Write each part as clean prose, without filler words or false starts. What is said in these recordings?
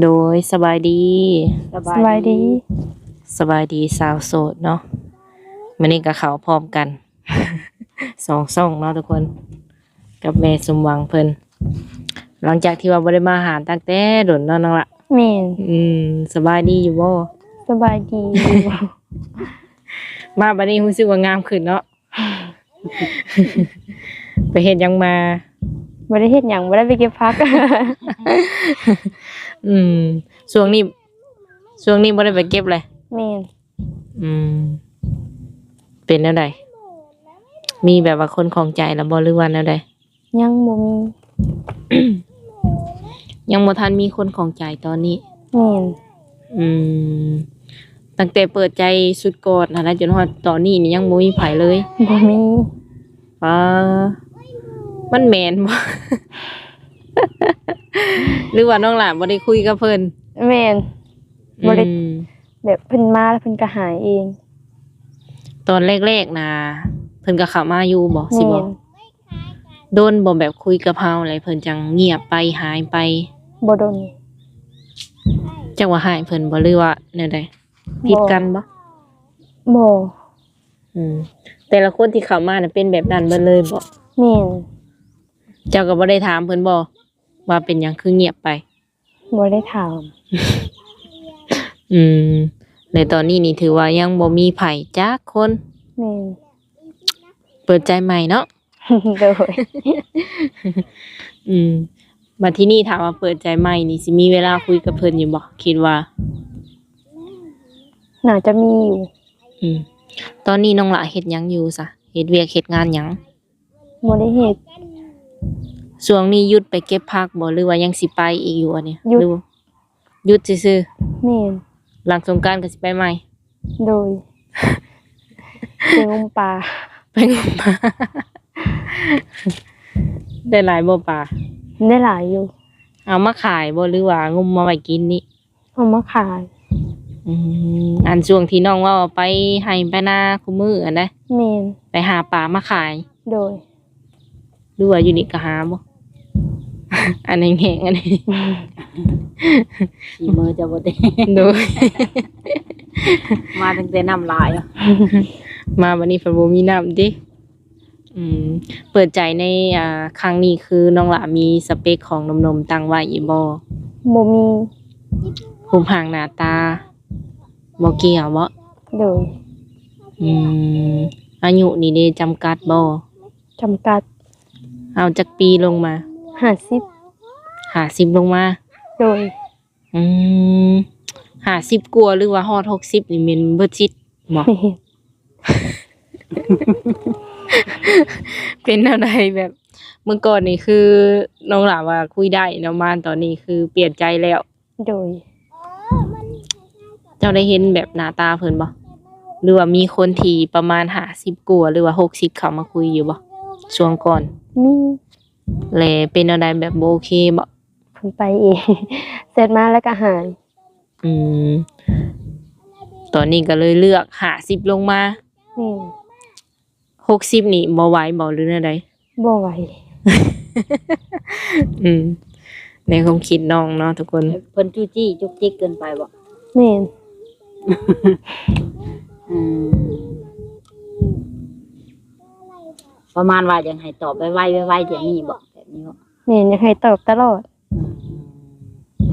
โดยสบายดีสบายดีสบายดีสาวโสดเนาะมื้อนี้ก็เข้าพร้อมกัน สองช่องเนาะทุกคนกับแม่สมหวังเพิ่นหลังจากที่ว่าบ่ได้มาหาตั้งแต่โดนเนาะน้องละ แม่นสบายดีอยู่บ่ สบายดี มาบัดนี้รู้สึกว่างามขึ้นเนาะ ไปเฮ็ดหยังมา บ่ได้เฮ็ดหยังบ่ได้ไปเก็บผัก ช่วงนี้บ่ได้ไปเก็บเลย แม่นเป็นแนวใดมีแบบว่าคนของใจแล้วบ่หรือว่าแนวใด ยังบ่มี ยังบ่ทันมีคนของใจตอนนี้ แม่นตั้งแต่เปิดใจสุดก่อนนะจนฮอดตอนนี้นี่ยังบ่มีไผเลย บ่มี มันแม่นบ่ หรือว่าน้องหลานบ่ได้คุยกับเพิ่น แม่นบ่ได้แบบเพิ่นมาแล้วเพิ่นก็หายเอง ตอนแรกๆน่ะเพิ่นก็เข้ามาอยู่บ่สิ แม่ บ่ น โดนบ่แบบคุยกับเฮาอะไรเพิ่นจังเงียบไปหายไป บ่โดน จักว่าหายเพิ่นบ่หรือว่าแนวใดผิดกันบ่ บ่ แต่ละคนที่เข้ามาน่ะเป็นแบบนั้นเบิดเลยบ่ แม่น เจ้าก็บ่ได้ถามเพิ่นบ่ว่าเป็นหยังคือเงียบไป บ่ได้ถาม ในตอนนี้นี่ถือว่ายังบ่มีไผจักคน แม่น เปิดใจใหม่เนาะ โดย บัดที่นี่ถามว่าเปิดใจใหม่นี่สิมีเวลาคุยกับเพิ่นอยู่บ่คิดว่า น่าจะมีอยู่ ตอนนี้น้องหละเฮ็ดหยังอยู่ซะเฮ็ดเวียกเฮ็ดงานหยัง บ่ได้เฮ็ด ช่วงนี้หยุดไปเก็บผักบ่หรือว่ายังสิไปอีกอยู่อันนี้ หยุด หรือว่าหยุดซื่อ แม่น ๆหลังสงกรานต์ก็สิไปใหม่ โดย ไปงมปลา ไปงมปลา ได้หลายบ่ปลา ได้หลายอยู่ เอามาขายบ่หรือว่างมมาไว้กินนี่ เอามาขาย อันช่วงที่น้องว่าไปให้ไปนาคุมื้ออันใด แม่น ไปหาปลามาขาย โดย หรือว่าอยู่นี่ก็หาบ่ อันนี้แห้งอันนี้ สีมือจะบ่ได้ โดย มาตั้งแต่น้ำลายอ่ะ มาวันนี้เพิ่นบ่มีน้ำติเปิดใจในครั้งนี้คือน้องหละมีสเปคของหนุ่มๆตั้งไว้อยู่บ่ บ่มี รูปร่างหน้าตาบ่เกี่ยวบ่ โดย อายุนี่ได้จำกัดบ่ จำกัด เอาจากปีลงมา 50 50ลงมา โดย 50กว่าหรือว่าฮอด60นี่แม่นเบิดชิดบ่ แม่น เป็นอะไรแบบ เมื่อก่อนนี่คือน้องหลาว่าคุยได้เนาะมาตอนนี้คือเปลี่ยนใจแล้ว โดย เจ้าได้เห็นแบบหน้าตาเพิ่นบ่หรือว่ามีคนที่ประมาณ50กว่าหรือว่า60เข้ามาคุยอยู่บ่ช่วงก่อน มี แลเป็นอะไรแบบบ่โอเคบ่ เพิ่นไปเอง เสร็จมาแล้วก็หาย ตอนนี้ก็เลยเลือก50ลงมา แม่น 60นี่บ่ไหวบ่หรือแนวใด บ่ไหว ในความคิดน้องเนาะทุกคน เพิ่นจู้จี้จุกจิกเกินไปบ่ แม่น อืมประมาณว่ายังให้ตอบไวๆเดี๋ยวนี้บ่แบบนี้บ่ แม่นอยากให้ตอบตลอด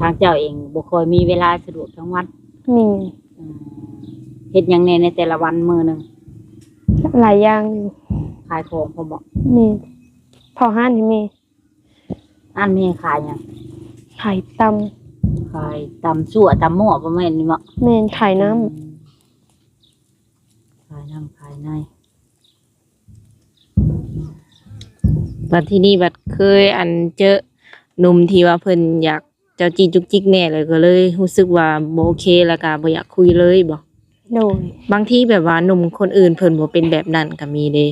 ทางเจ้าเองบ่ค่อยมีเวลาสะดวกทั้งวัน แม่น อืมเฮ็ดหยังแหน่ในแต่ละวันมื้อหนึง หลายอย่างอยู่ ขายของพอบ่ แม่นพอห้านให้แม่ อันแม่ขายหยัง ขายตำ ขายตำสั่วตำหม้อบ่แม่นนี่บ่ แม่นขายน้ำ ขายน้ำขายใน บัดที่นี่บัดเคยอันเจอหนุ่มที่ว่าเพิ่นอยากเจ้าจีจุกจิกแน่เลยก็เลยรู้สึกว่าบ่โอเคแล้วก็บ่อยากคุยเลยบ่ โดย บางทีแบบว่าหนุ่มคนอื่นเพิ่นบ่เป็นแบบนั้นก็มีเด้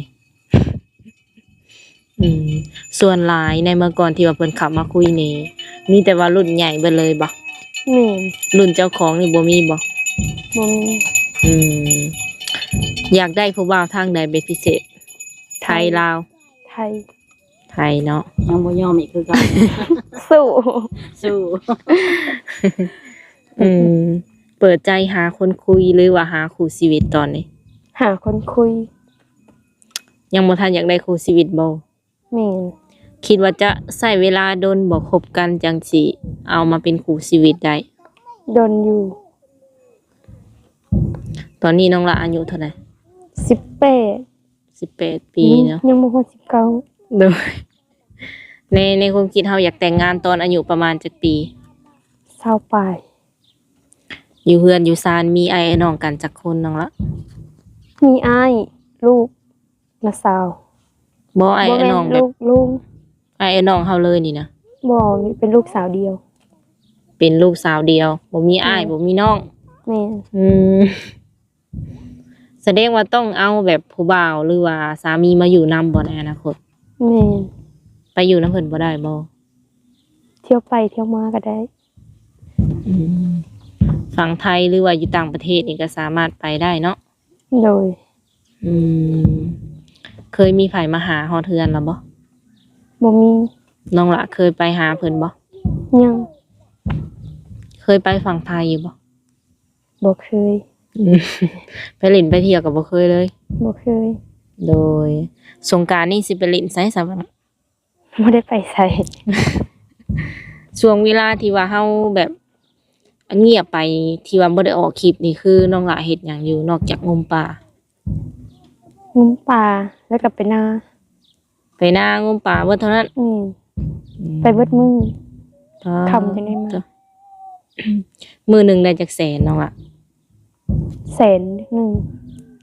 ส่วนหลายในเมื่อก่อนที่ว่าเพิ่นเข้ามาคุยนี่มีแต่ว่ารุ่นใหญ่เบิดเลยบ่ แม่น รุ่นเจ้าของนี่บ่มีบ่ บ่มี อยากได้ผู้บ่าวทางใดเป็นพิเศษ ไทยลาว ไทย ไทยเนาะ ยังบ่ยอมอีกคือกัน สู้ สู้ อืมเปิดใจหาคนคุยหรือว่าหาคู่ชีวิตตอนนี้ หาคนคุย ยังบ่ทันอยากได้คู่ชีวิตบ่ แม่น คิดว่าจะใช้เวลาโดนบ่คบกันจังสิเอามาเป็นคู่ชีวิตได้ ดนอยู่ ตอนนี้น้องละอายุเท่าไหร่ 18 18 ปีเนาะ ยังบ่ฮอด19 โดยในความคิดเฮาอยากแต่งงานตอนอายุประมาณจักปี 20ปลาย อยู่เฮือนอยู่ซานมีไอ้น้องกันจักคนน้องละ มีอ้ายลูกน้าสาว บ่ไอ้ บ่แม่ น้อง น แบ ลู บ กลุง ไอ้น้องเฮาเลยนี่นะ บ่เป็นลูกสาวเดียว เป็นลูกสาวเดียวบ่มีอ้ายบ่มีน้อง แม่น อืมแสดงว่าต้องเอาแบบผู้บ่าวหรือว่าสามีมาอยู่นำบ่ในอนาคต แม่น ไปอยู่นำเพิ่นบ่ได้บ่ เที่ยวไปเที่ยวมาก็ได้ ฝั่งไทยหรือว่าอยู่ต่างประเทศนี่ก็สามารถไปได้เนาะ โดย อืมเคยมีไผมาหาฮอดเทือนแล้วบ่ บ่มี น้องละเคยไปหาเพิ่นบ่ ยัง เคยไปฝั่งไทยอยู่บ่ บ่เคย ไปเล่นไปเที่ยวก็บ่เคยเลย บ่เคย โดยสงกรานต์นี่สิไปเล่นไสซะบ่ บ่ได้ไปไส ช่วงเวลาที่ว่าเฮาแบบเงียบไปที่ว่าบ่ได้ออกคลิปนี่คือน้องละเฮ็ดหยังอยู่นอกจากงมป่า งมป่าแล้วก็ไปนา ไปนางมป่าเบิดเท่านั้น แม่นไปเบิดมือ อ๋อ คำจังได้มา จ้ะ มื้อหนึงได้จักแสนน้องละ แสนหนึ่ง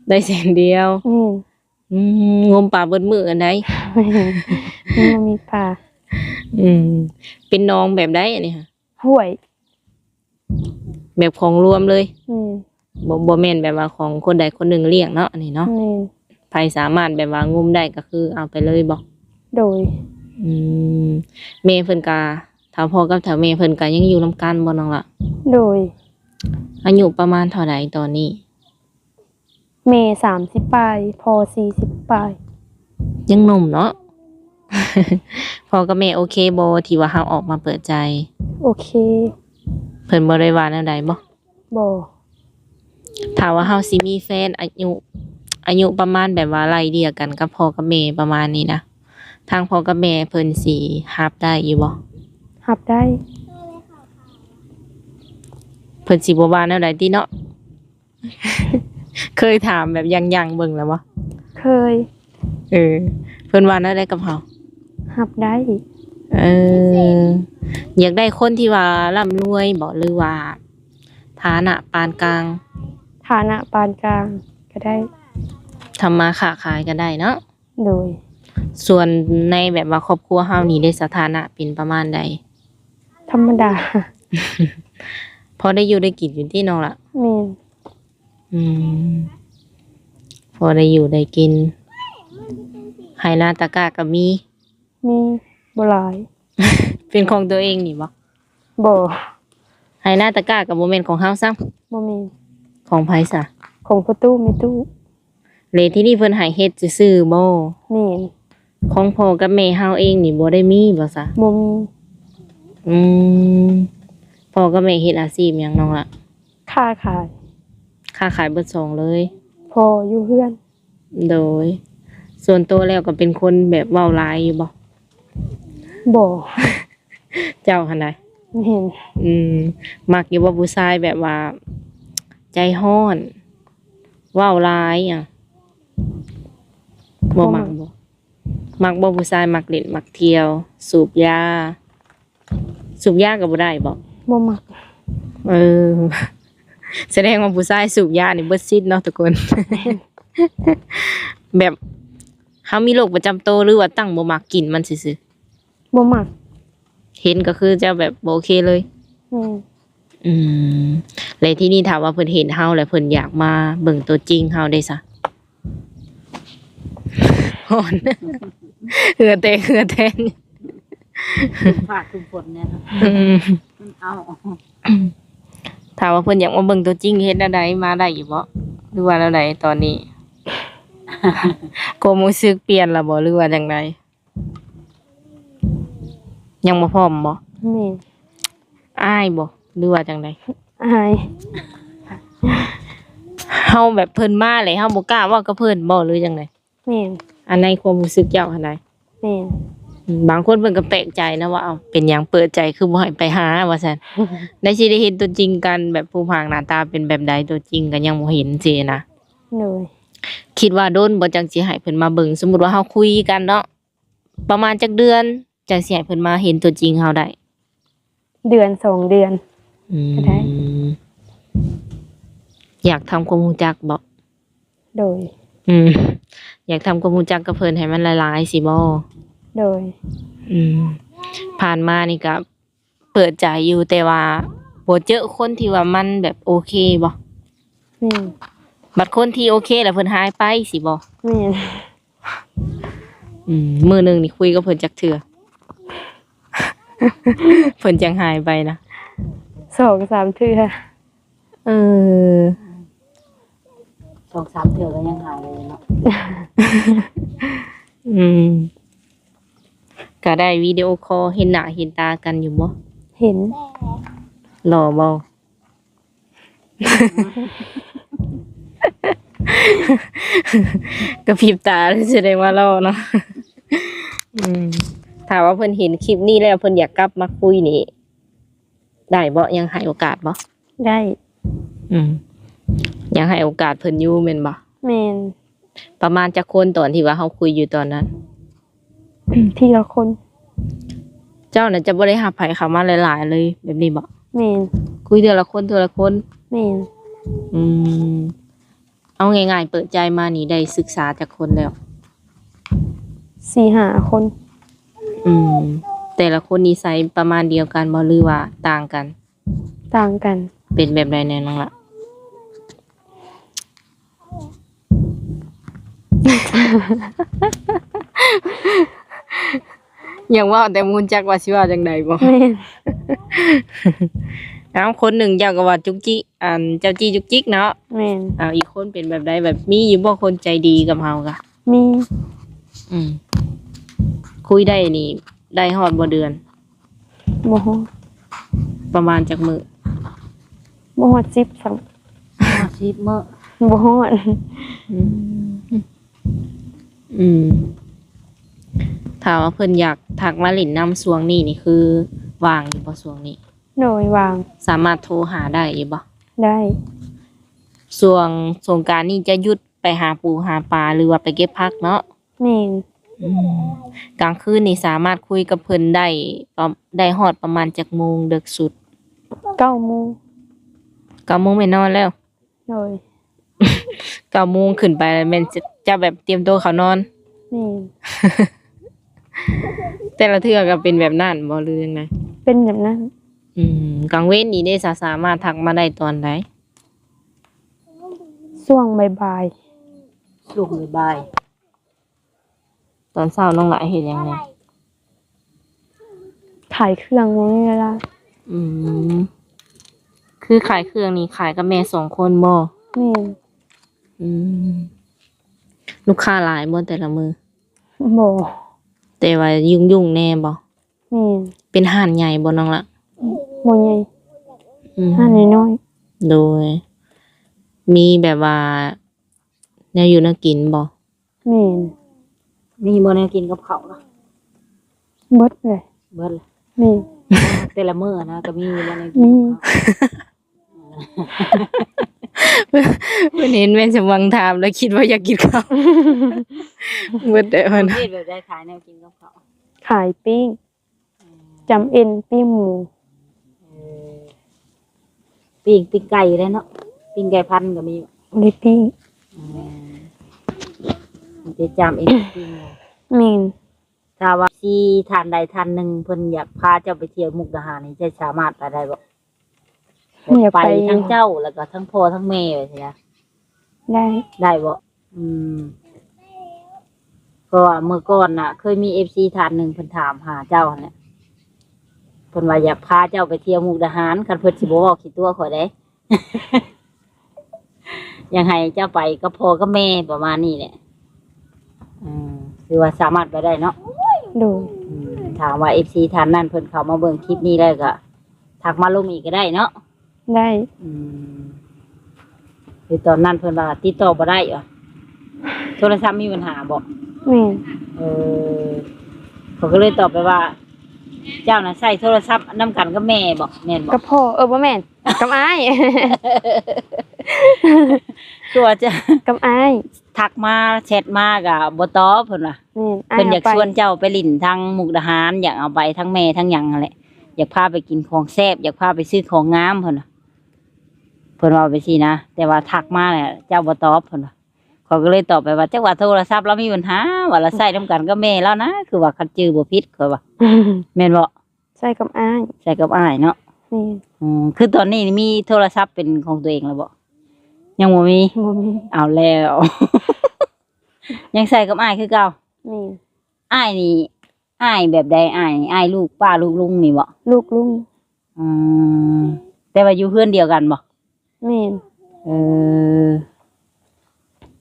ได้แสนเดียว แม่น งมป่าเบิดมื้ออันใด แม่นมันบ่มีป่า เป็นน้องแบบใดอันนี้ค่ะ ห้วย แบบของรวมเลย แม่น บ่แม่นแบบว่าของคนใดคนหนึ่งเลี้ยงเนาะอันนี้เนาะ แม่น ใครสามารถแบบว่างมได้ก็คือเอาไปเลยบ่ โดย อืมแม่เพิ่นก็ถ้าพ่อกับถ้าแม่เพิ่นก็ยังอยู่นํกันบ่น้องล่ะ โดย อายุประมาณเท่าใดตอนนี้ เม30ปลายพอ40ปลาย ยังหนุ่มเนาะ พ่อกับแม่โอเคบ่ที่ว่าเฮาออกมาเปิดใจ โอเค เพิ่นบ่ได้ว่าแนวใดบ่ บ่ ถ้าว่าเฮาสิมีแฟนอายุประมาณแบบว่าไล่เลี่ยกันกับพ่อกับแม่ประมาณนี้นะทางพ่อกับแม่เพิ่นสิรับได้อยู่บ่ รับได้ เพิ่นสิบ่ว่าแนวใดติเนาะ เคยถามแบบยังๆเบิ่งแล้วบ่ เคย เพิ่นว่าแนวใดกับเฮา รับได้ เอออยากได้คนที่ว่าร่ำรวยบ่หรือว่าฐานะปานกลาง ฐานะปานกลางก็ได้ ทำมาค้าขายก็ได้เนาะ โดย ส่วนในแบบว่าครอบครัวเฮานี่ได้สถานะเป็นประมาณใด ธรรมดา พอได้อยู่ได้กินอยู่ที่น้องล่ะ แม่น อืมพอได้อยู่ได้กินไหนาตะกร้าก็มี มีบ่หลาย เป็นของตัวเองนี่บ่ บ่ ไหนาตะกร้าก็บ่แม่นของเฮาซ้ำ บ่มี ของไผซะ ของประตูมีตู้ เลยที่นี่เพิ่นให้เฮ็ดซื่อๆบ่ แม่น ของพ่อกับแม่เฮาเองนี่บ่ได้มีบ่ซะ บ่มี อืมพ่อกับแม่เฮ็ดอาชีพหยังน้องล่ะ ค่าขาย ค้าขายเบิดสองเลย พออยู่เฮือน โดย ส่วนตัวแล้วก็เป็นคนแบบเว้าหลายอยู่บ่ บ่ เจ้าหั่นใด แม่น มักอยู่ว่าผู้ชายแบบว่า ใจร้อนเว้าหลายอ่ะบ่มักบ่มักบ่ผู้ชายมักเล่นมักเที่ยว สูบยาก็บ่ได้บ่ บ่มัก เออ แสดงว่าผู้ชายสูบยานี่เบิดซิดเนาะทุกคน แบบเฮามีโรคประจำตัวหรือว่าตั้งบ่มักกินมันซื่อ บ่มัก ๆเห็นก็คือจะแบบบ่โอเคเลย แม่น อืมแล้วที่นี่ถามว่าเพิ่นเห็นเฮาแล้วเพิ่นอยากมาเบิ่งตัวจริงเฮาได้ซะ ฮ้อน เหือแตน ฝากคุณฝนเนี่ยนะ อืม มันเอา ถามว่าเพิ่นอยากมาเบิ่งตัวจริงเฮ็ดแนวใดมาได้อยู่บ่หรือว่าแนวใดตอนนี้ ความรู้สึกเปลี่ยนแล้วบ่หรือว่าจังได ยังบ่พร้อมบ่ แม่น อ้ายบ่หรือว่าจังได อาย เฮาแบบเพิ่นมาเลยเฮาบ่กล้าเว้ากับเพิ่นบ่หรือจังได แม่น อันในความรู้สึกเจ้าอันใด แม่น บางคนเพิ่นก็แปลกใจนะว่าเอ้าเป็นหยังเปิดใจคือบ่ให้ไปหาว่าซั่น ได้สิได้เห็นตัวจริงกันแบบผู้พางหน้าตาเป็นแบบใดตัวจริงก็ยังบ่เห็นสินะ โดย คิดว่าโดนบ่จังสิให้เพิ่นมาเบิ่งสมมุติว่าเฮาคุยกันเนาะประมาณจักเดือนจังสิให้เพิ่นมาเห็นตัวจริงเฮาได้ เดือน2เดือน ก็ได้ อยากทำความรู้จักบ่ โดย อืม อยากทำความรู้จักกับเพิ่นให้มันหลายๆสิบ่ โดย ผ่านมานี่ก็เปิดใจอยู่แต่ว่าบ่เจอคนที่ว่ามันแบบโอเคบ่ แม่น บัดคนที่โอเคแล้วเพิ่นหายไปสิบ่ แม่น มื้อหนึงนี่คุยกับเพิ่นจักเทื่อ เพิ่นจังหายไปนะ 2-3 เทื่อ เออ 2-3 เทื่อก็ยังหายเลยเนาะ อืมก็ได้วิดีโอคอลเห็นหน้าเห็นตากันอยู่บ่ เห็น หล่อบ่ กระพริบตาเลยแสดงว่าหล่อเนาะ ถามว่าเพิ่นเห็นคลิปนี้แล้วเพิ่นอยากกลับมาคุยนี่ได้บ่ยังให้โอกาสบ่ ได้ ยังให้โอกาสเพิ่นอยู่แม่นบ่ แม่น ประมาณจักคนตอนที่ว่าเฮาคุยอยู่ตอนนั้น ทีละคน เจ้าน่ะจะบ่ได้รับไผเข้ามาหลายๆเลยแบบนี้บ่ แม่น คุยเทื่อละคนเทื่อละคน แม่น เอาง่ายๆเปิดใจมานี่ได้ศึกษาจากคนแล้ว 4-5 คน แต่ละคนนิสัยประมาณเดียวกันบ่หรือว่าต่างกัน ต่างกัน เป็นแบบใดแน่น้องล่ะ ยังว่าแต่มูลจักว่าสิว่าจังใดบ่ แม่น เอาคนหนึ่งเจ้าก็ว่าจุกจิเจ้าจี้จุกจิกเนาะ แม่น เอาอีกคนเป็นแบบใดแบบมีอยู่บ่คนใจดีกับเฮากะ มี คุยได้นี่ ได้ฮอดบ่เดือน บ่ฮอด ประมาณจักมื้อ บ่ฮอด10ซ้ํ 10มื้อ บ่ฮอด ถามว่าเพิ่นอยากทักมาเล่นน้ำสวงนี่นี่คือว่างอยู่บ่สวงนี้ โดยวาง สามารถโทรหาได้อยู่บ่ ได้ ส่วงสงกรานต์นี่จะหยุดไปหาปูหาปลาหรือว่าไปเก็บผักเนาะ แม่น กลางคืนนี่สามารถคุยกับเพิ่นได้ฮอดประมาณจักโมงดึกสุด 9 โมง 9 โมงแม่นอนแล้ว โดย 9 โมงขึ้นไปแล้วแม่นจะแบบเตรียมตัวเข้านอน แม่น แต่ละเทื่อก็เป็นแบบนั้นบ่หรือจังได เป็นแบบนั้น กลางเว้นนี่ได้สามารถทักมาได้ตอนใด ช่วงบ่าย ช่วงบ่าย ตอนเช้าน้องหลายเฮ็ดหยังไง ๆขายเครื่องบ่มีเวลา คือขายเครื่องนี่ขายกับแม่2คนบ่ แม่น ลูกค้าหลายบ่แต่ละมื้อ บ่ แต่ว่ายุ่งๆแน่บ่ แม่น เป็นห้านใหญ่บ่น้องละ บ่ใหญ่ ห้าน้อย โดย มีแบบว่าแนวอยู่แนวกินบ่ ๆแม่น ๆมีบ่แนวกินกับข้าวเนาะ เบิดเลย เบิดเลย แม่น แต่ละมื้อนะก็มีบ่แนวกิน มี กับข้าว เพิ่นเห็นแม่สมหวังถามแล้วคิดว่าอยากกินข้าวเบิดได้เพิ่น ประเภทแบบได้ขายแนวกินกับข้าว ขายปิ้งจำเอ็นปิ้งหมู ปิ้งไก่ได้เนาะปิ้งไก่พันธุ์ก็มี ได้ปิ้ง มันจะจำเองปิ้ง แม่น ถ้าว่าสิท่านใดท่านหนึงเพิ่นอยากพาเจ้าไปเที่ยวมุกดาหารนี่จะสามารถไปได้บ่ อยาก ไป ไป ทั้งเจ้าแล้วก็ทั้งพ่อทั้งแม่ไปสินะ ได้ ได้บ่เพราะว่าเมื่อก่อนน่ะ เคยมี FC ท่านหนึงเพิ่นถามหาเจ้าเนี่ยเพิ่นว่าอยากพาเจ้าไปเที่ยวมุกดาหารคันเพิ่นสิบ่เว้าขี้ตัวข่อยเด้ อยากให้เจ้าไปกับพ่อกับแม่ประมาณนี้แหละคือว่าสามารถไปได้เนาะ โดย ถามว่า FC ท่านนั้นเพิ่นเข้ามาเบิ่งคลิปนี้แล้วก็ทักมาลงอีกก็ได้เนาะ ได้ คือตอนนั้นเพิ่นว่าติดต่อบ่ได้เหรอโทรศัพท์มีปัญหาบ่ แม่น เขาก็เลยตอบไปว่า เจ้าน่ะใช้โทรศัพท์นำกันกับแม่บ่แม่นบ่ กับพ่อบ่แม่นกับอ้าย คือว่าจะ กับอ้าย ทักมาแชทมาก็บ่ตอบเพิ่นว่า แม่น เพิ่นอยาก ไป ชวนเจ้าไปลิ้นทางมุกดาหารอยากเอาไปทั้งแม่ทั้งหยังนั่นแหละอยากพาไปกินของแซ่บอยากพาไปซื้อของงามเพิ่นน่ะเพิ่นว่าไปสินะแต่ว่าทักมาเนี่ยเจ้าบ่ตอบเพิ่นว่าเขาก็เลยตอบไปว่าจักว่าโทรศัพท์เรามีปัญหาว่าเราใช้นํกันกับแม่แล้วนะคือว่าคันจื้อบ่ผิดเขาว่าแม่นบ่ ใส่กับอ้าย ใช้กับอ้ายเนาะ แม่น คือตอนนี้มีโทรศัพท์เป็นของตัวเองแล้วบ่ยังบ่มี บ่มี เอาแล้ว ยังใส่กับอ้ายคือเก่า แม่น อ้ายนี่อ้ายแบบใดอ้ายนี่อ้ายลูกป้าลูกลุงนี่บ่ ลูกลุง อืมแต่ว่าอยู่เพื่อนเดียวกันบ่ แม่น เออ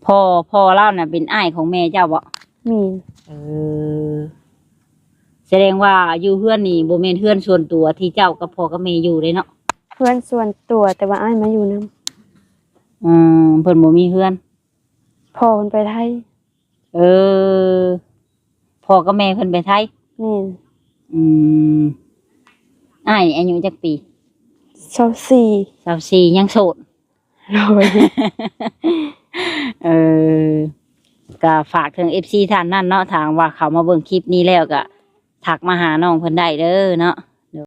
พ่อเล่าน่ะเป็นอ้ายของแม่เจ้าบ่ แม่น เออแสดงว่าอยู่เพื่อนนี่บ่แม่นเพื่อนส่วนตัวที่เจ้ากับพ่อกับแม่อยู่เลยเนาะ เพื่อนส่วนตัวแต่ว่าอ้ายมาอยู่นํ เพิ่นบ่มีเพื่อน พ่อเพิ่นไปไทย เออพ่อกับแม่เพิ่นไปไทย แม่น อืมอ้ายอายุจักปี 24 24ยังโสด โดย เออก็ฝากถึง FC ท่านนั่นเนาะทางว่าเขามาเบิ่งคลิปนี้แล้วก็ทักมาหาน้องเพิ่นได้เด้อเนาะ